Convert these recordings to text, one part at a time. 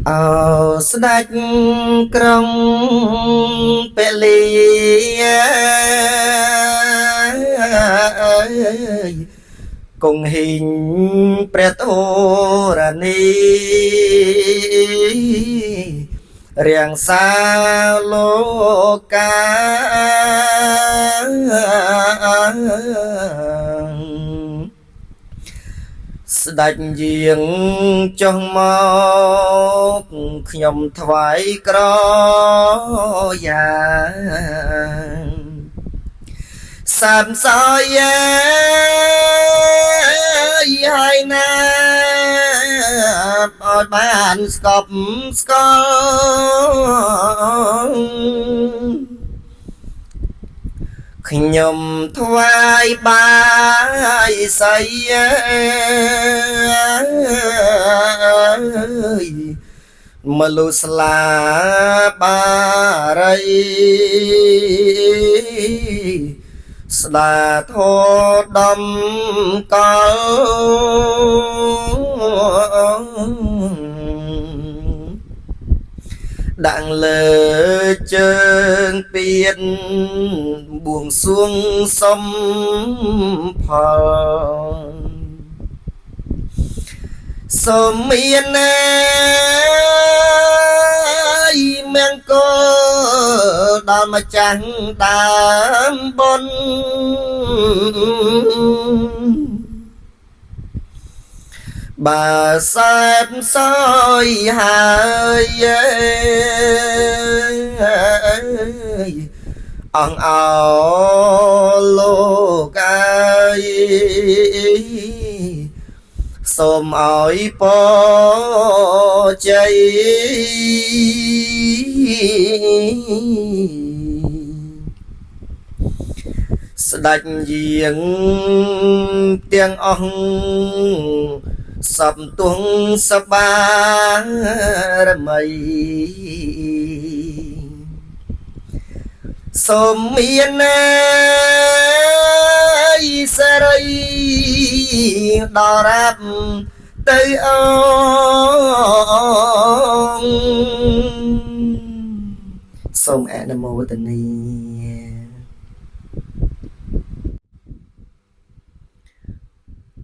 អោស្ដេចក្រុងពលីអើយគង់ហ៊ីងព្រះធរណីរាំងសាលោកាស្ដេចយាងចុះមកខ្ញុំថ្វាយក្រយ៉ាងសាមសោយហើយណាអត់បានស្កប់ស្កល់ខ្ញុំថ្វាយបាយស័យមនុស្សស្លាបារីស្ដាធដំកលដាក់លើជើងពៀនបួងសួងសំផលសូមមានណាយមង្គលដល់ម្ចាស់ដើមបុណ្យបើសែបសយហើយអងអោលោកអើយសូមឲ្យពរជ័យស្ដេចយាងទាំងអស់សពទងសបារមីសូមមានណាយសេរីដល់រាប់ទៅអងសូមអនុមោទនី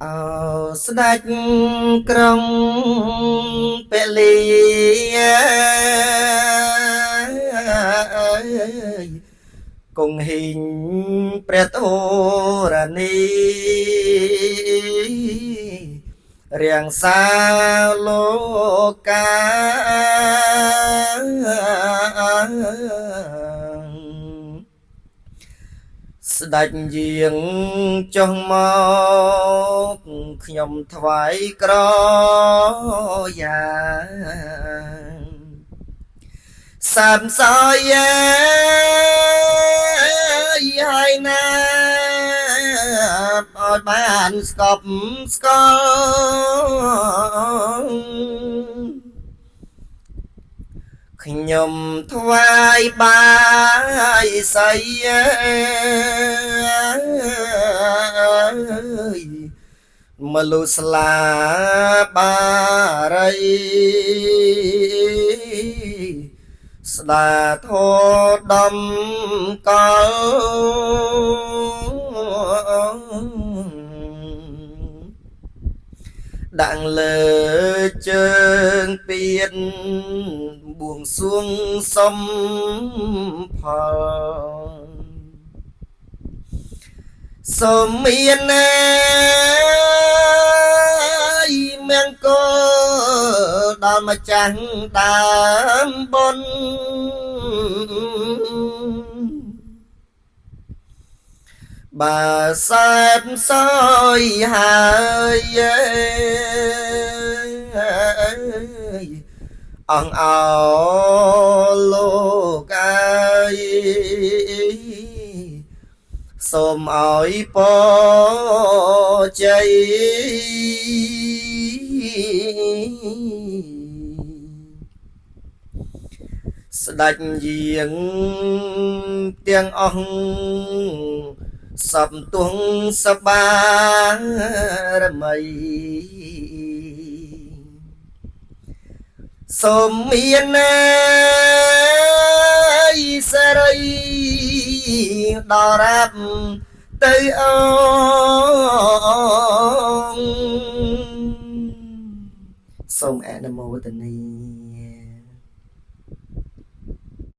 អោស្ដេចក្រុងពលីអើយគង់ហ៊ីងព្រះធរណីរាំងសាលោកាស្ដេចយាងចុះមកខ្ញុំថ្វាយក្រយ៉ាងសាមសោយហើយណាអត់បានស្កប់ស្កល់ខ្ញុំថ្វាយបាយស័យមនុស្សស្លាបារីស្ដាធដំកលដាក់លើជើងពៀនបួងសួងសំផលសូមមានណាយមង្គលដល់ម្ចាស់ដើមបុណ្យបើសែបសយហើយអងអោលោកអើយសូមឲ្យពរជ័យស្ដេចយាងទាំងអស់សពទងសបារមី សូមមានណាយសេរីដល់រាប់ទៅអងសូមអនុមោទនា